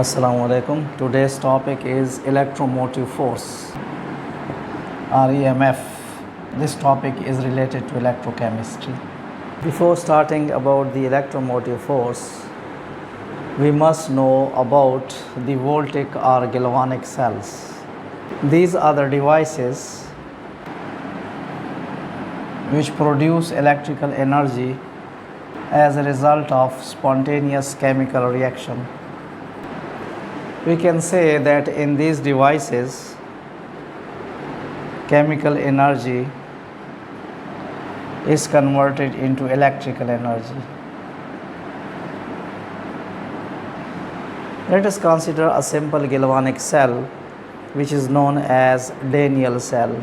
Assalamu alaikum. Today's topic is electromotive force or EMF. This topic is related to electrochemistry. Before starting about the electromotive force, we must know about the voltaic or galvanic cells. These are the devices which produce electrical energy as a result of spontaneous chemical reaction. We can say that in these devices, chemical energy is converted into electrical energy. Let us consider a simple galvanic cell which is known as Daniell cell.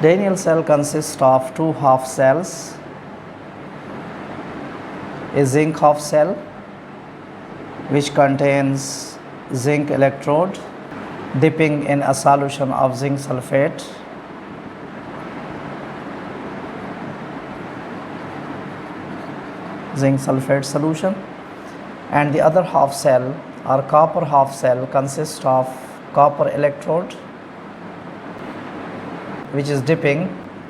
Daniell cell consists of two half cells, a zinc half cell which contains zinc electrode dipping in a solution of zinc sulfate, solution, and the other half cell or copper half cell consists of copper electrode which is dipping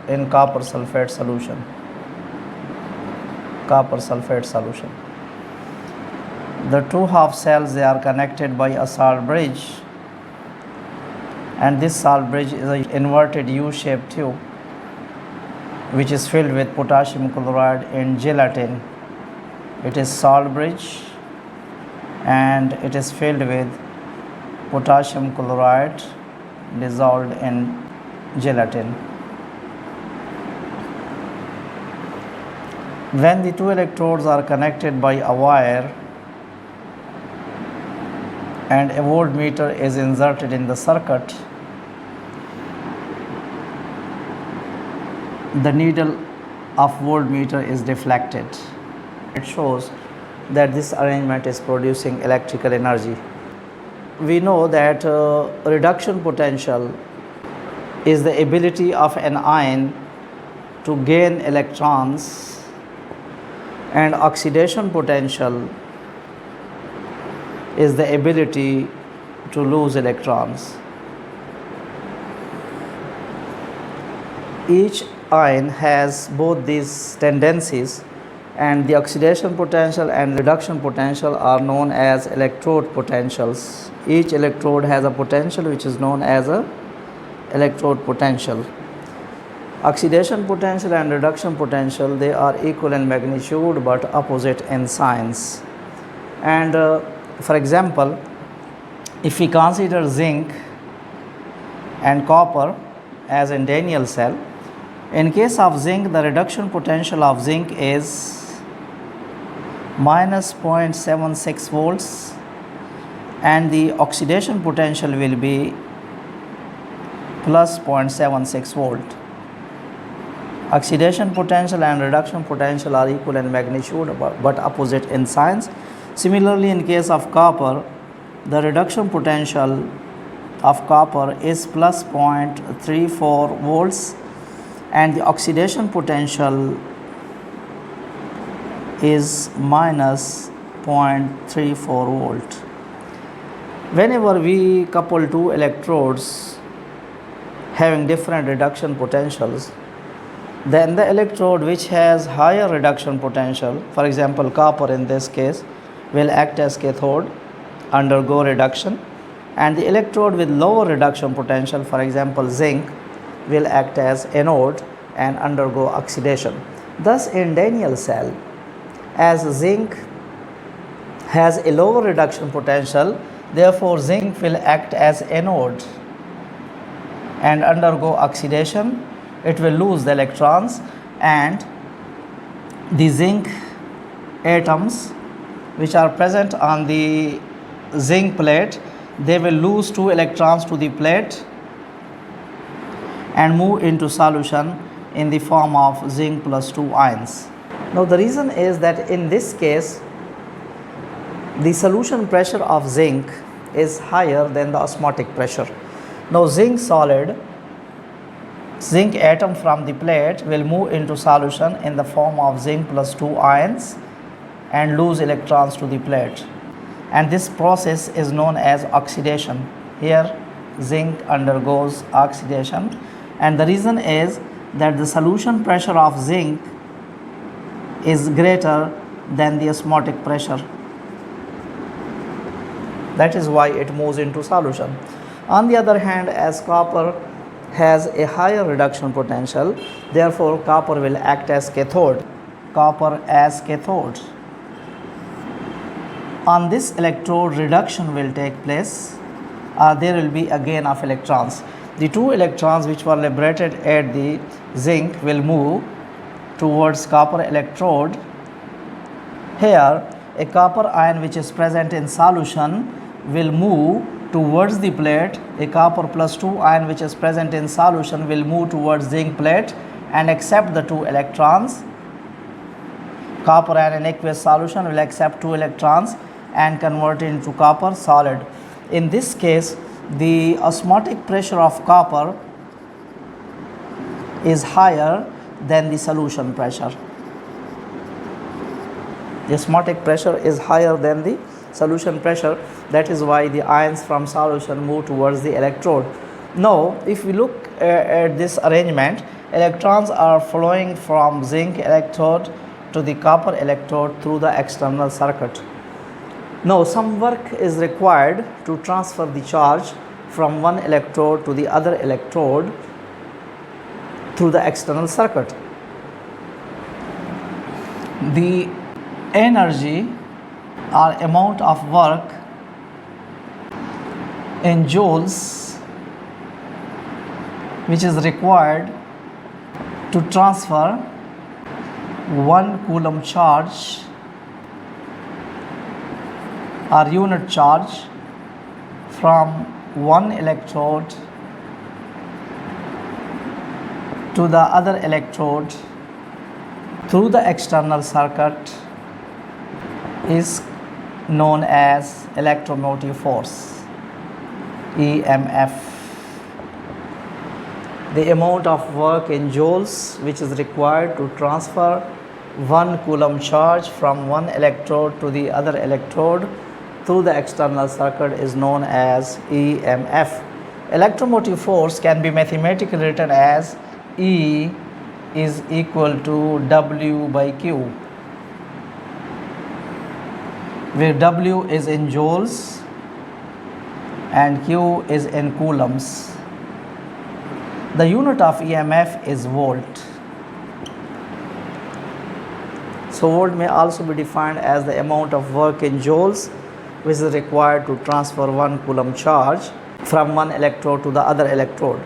in copper sulfate solution. The two half cells, they are connected by a salt bridge, and this salt bridge is an inverted U-shaped tube which is filled with potassium chloride in gelatin. It is salt bridge and it is filled with potassium chloride dissolved in gelatin. When the two electrodes are connected by a wire and a voltmeter is inserted in the circuit, the needle of voltmeter is deflected. It shows that this arrangement is producing electrical energy. We know that reduction potential is the ability of an ion to gain electrons, and oxidation potential is the ability to lose electrons. Each ion has both these tendencies, and the oxidation potential and reduction potential are known as electrode potentials. Each electrode has a potential which is known as a electrode potential. Oxidation potential and reduction potential, they are equal in magnitude but opposite in signs. And for example, if we consider zinc and copper as in Daniell cell, in case of zinc, the reduction potential of zinc is minus 0.76 volts and the oxidation potential will be plus 0.76 volt. Oxidation potential and reduction potential are equal in magnitude but opposite in signs. Similarly, in case of copper, the reduction potential of copper is plus 0.34 volts and the oxidation potential is minus 0.34 volt. Whenever we couple two electrodes having different reduction potentials, then the electrode which has higher reduction potential, for example copper in this case, will act as cathode, undergo reduction, and the electrode with lower reduction potential, for example zinc, will act as anode and undergo oxidation. Thus in Daniell cell, as zinc has a lower reduction potential, therefore zinc will act as anode and undergo oxidation. It will lose the electrons, and the zinc atoms which are present on the zinc plate, they will lose 2 electrons to the plate and move into solution in the form of zinc plus 2 ions. Now the reason is that in this case the solution pressure of zinc is higher than the osmotic pressure. Now zinc atom from the plate will move into solution in the form of zinc plus 2 ions and lose electrons to the plate. and this process is known as oxidation. Here zinc undergoes oxidation, and the reason is that the solution pressure of zinc is greater than the osmotic pressure. That is why it moves into solution. On the other hand, as copper has a higher reduction potential, therefore copper will act as cathode. Copper as cathode. On this electrode, reduction will take place. There will be a gain of electrons. The two electrons which were liberated at the zinc will move towards copper electrode. Here, a copper ion which is present in solution will move towards the plate. A copper plus 2 ion which is present in solution will move towards zinc plate and accept the 2 electrons. Copper ion in aqueous solution will accept 2 electrons and convert it into copper solid. In this case, the osmotic pressure of copper is higher than the solution pressure. The osmotic pressure is higher than the solution pressure. That is why the ions from solution move towards the electrode. Now, if we look at this arrangement, electrons are flowing from zinc electrode to the copper electrode through the external circuit. Now, some work is required to transfer the charge from one electrode to the other electrode through the external circuit. The energy or amount of work in joules which is required to transfer 1 coulomb charge or unit charge from one electrode to the other electrode through the external circuit is known as electromotive force, EMF. The amount of work in joules which is required to transfer 1 coulomb charge from one electrode to the other electrode through the external circuit is known as EMF. Electromotive force can be mathematically written as E is equal to W by Q, where W is in joules and Q is in coulombs. The unit of EMF is volt. So volt may also be defined as the amount of work in joules which is required to transfer 1 coulomb charge from one electrode to the other electrode.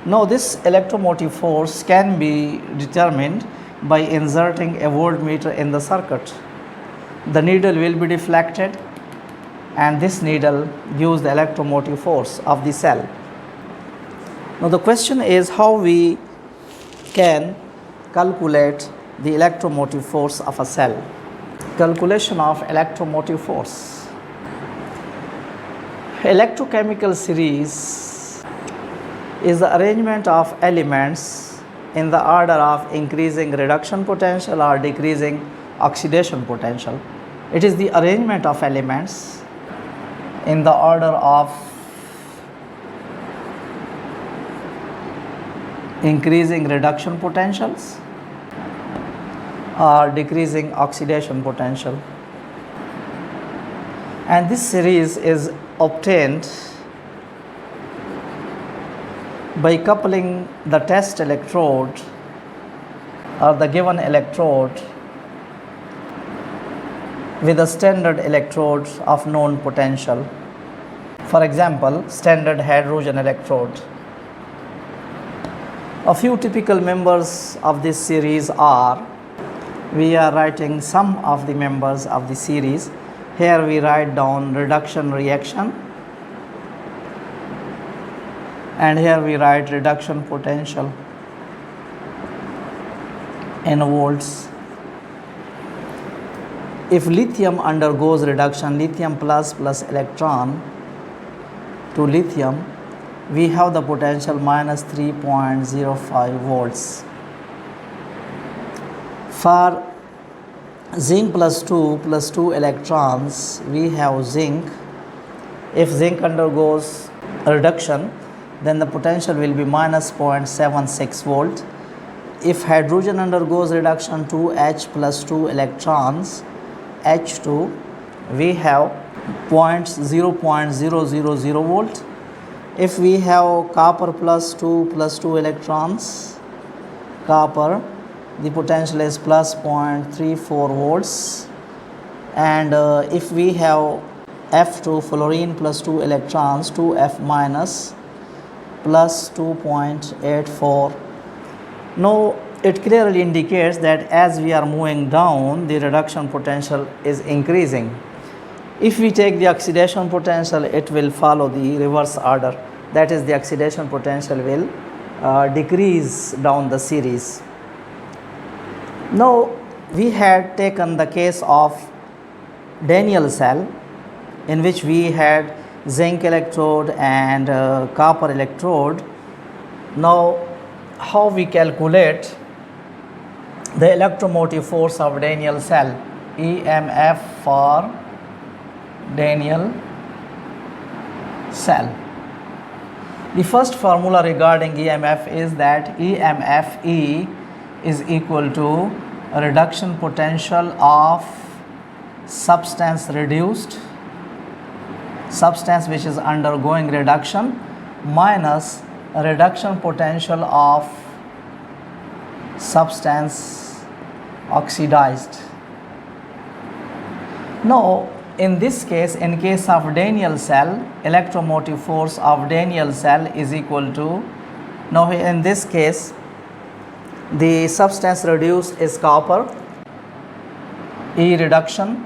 Now, this electromotive force can be determined by inserting a voltmeter in the circuit. The needle will be deflected and this needle gives the electromotive force of the cell. Now, the question is how we can calculate the electromotive force of a cell. Calculation of electromotive force. Electrochemical series is the arrangement of elements in the order of increasing reduction potential or decreasing oxidation potential. It is the arrangement of elements in the order of increasing reduction potentials or decreasing oxidation potential. And this series is obtained by coupling the test electrode or the given electrode with a standard electrode of known potential. For example, standard hydrogen electrode. A few typical members of this series are, we are writing some of the members of the series. Here we write down reduction reaction, and here we write reduction potential in volts. If lithium undergoes reduction, lithium plus electron to lithium, we have the potential minus 3.05 volts. For zinc plus 2 electrons, we have zinc. If zinc undergoes reduction, then the potential will be minus 0.76 volt. If hydrogen undergoes reduction to H plus 2 electrons, H2, we have 0.000 volt. If we have copper plus 2 electrons, copper, the potential is plus 0.34 volts. And if we have F2, fluorine plus 2 electrons, 2F minus, plus 2.84. Now it clearly indicates that as we are moving down, the reduction potential is increasing. If we take the oxidation potential, it will follow the reverse order. That is, the oxidation potential will decrease down the series. Now we had taken the case of Daniell cell, in which we had zinc electrode and copper electrode. Now how we calculate the electromotive force of Daniell cell, EMF for Daniell cell. The first formula regarding EMF is that EMF E is equal to reduction potential of substance reduced, substance which is undergoing reduction, minus reduction potential of substance oxidized. Now in this case, in case of Daniell cell, electromotive force of Daniell cell is equal to, now in this case the substance reduced is copper, E reduction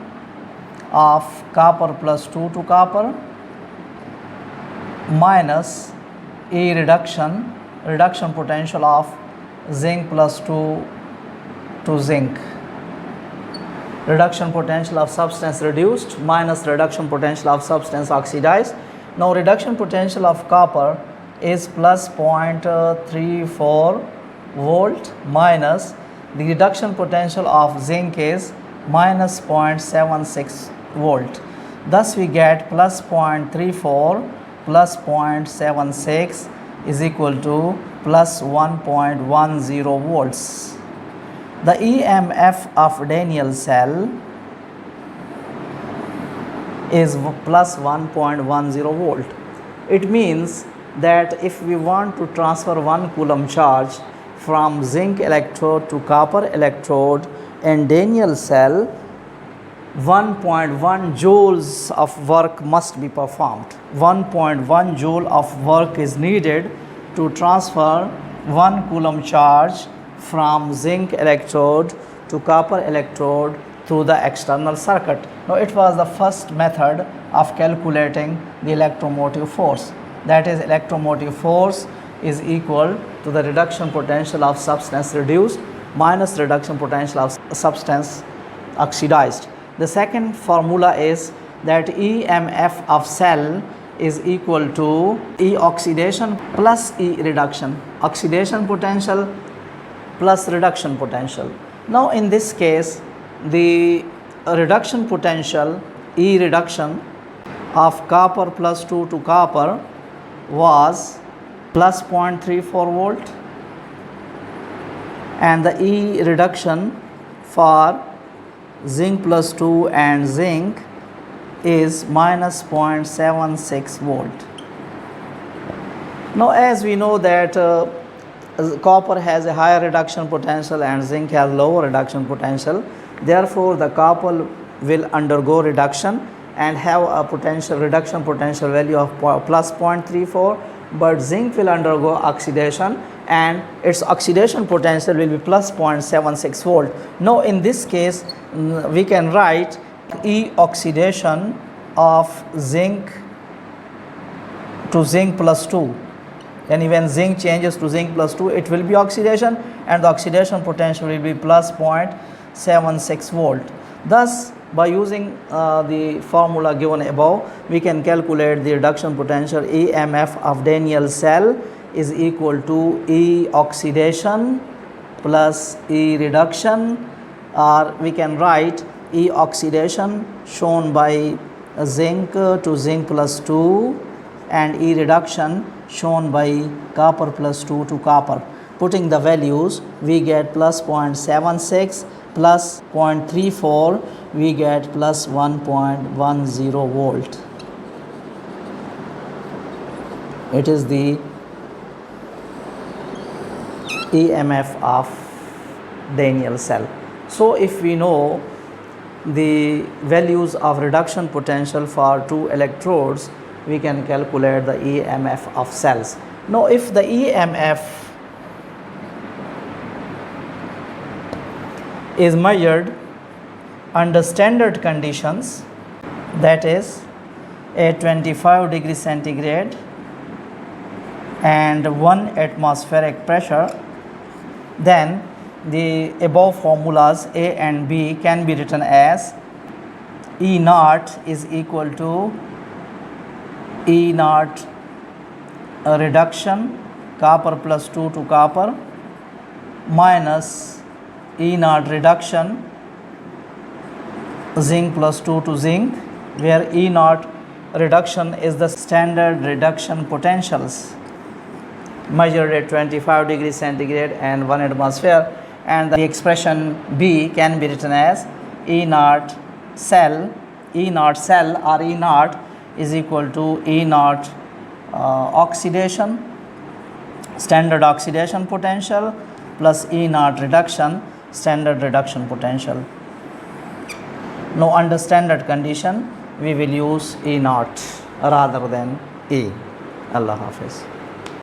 of copper plus 2 to copper, minus E reduction potential of zinc plus 2 to zinc. Reduction potential of substance reduced minus reduction potential of substance oxidized. Now reduction potential of copper is plus 0.34 volt, minus the reduction potential of zinc is minus 0.76 volt. Thus we get plus 0.34 plus 0.76 is equal to plus 1.10 volts. The EMF of Daniell cell is plus 1.10 volt. It means that if we want to transfer 1 coulomb charge from zinc electrode to copper electrode in Daniell cell, 1.1 joules of work must be performed. 1.1 joule of work is needed to transfer 1 coulomb charge from zinc electrode to copper electrode through the external circuit. Now it was the first method of calculating the electromotive force. That is, electromotive force is equal to the reduction potential of substance reduced minus reduction potential of substance oxidized. The second formula is that EMF of cell is equal to E oxidation plus E reduction. Oxidation potential plus reduction potential. Now in this case, the reduction potential, E reduction of copper plus 2 to copper was plus 0.34 volt, and the E reduction for zinc plus 2 and zinc is minus 0.76 volt. Now as we know that copper has a higher reduction potential and zinc has lower reduction potential, therefore the copper will undergo reduction and have a potential reduction potential value of plus 0.34, but zinc will undergo oxidation and its oxidation potential will be plus 0.76 volt. Now in this case we can write E oxidation of zinc to zinc plus 2, and when zinc changes to zinc plus 2, it will be oxidation, and the oxidation potential will be plus 0.76 volt. Thus by using the formula given above, we can calculate the reduction potential EMF of Daniell cell is equal to E oxidation plus E reduction or we can write E oxidation shown by zinc to zinc plus 2 and E reduction shown by copper plus 2 to copper. Putting the values, we get plus 0.76 plus 0.34, we get plus 1.10 volt. It is the EMF of Daniell cell. So if we know the values of reduction potential for two electrodes, we can calculate the EMF of cells. Now if the EMF is measured under standard conditions, that is at 25 degree centigrade and 1 atmospheric pressure, then the above formulas A and B can be written as E naught is equal to E naught reduction copper plus 2 to copper minus E naught reduction zinc plus 2 to zinc, where E naught reduction is the standard reduction potentials measured at 25 degree centigrade and 1 atmosphere, and the expression B can be written as E naught cell or E naught is equal to E naught oxidation, standard oxidation potential, plus E naught reduction, standard reduction potential. Now under standard condition we will use E naught rather than E. Allah Hafiz.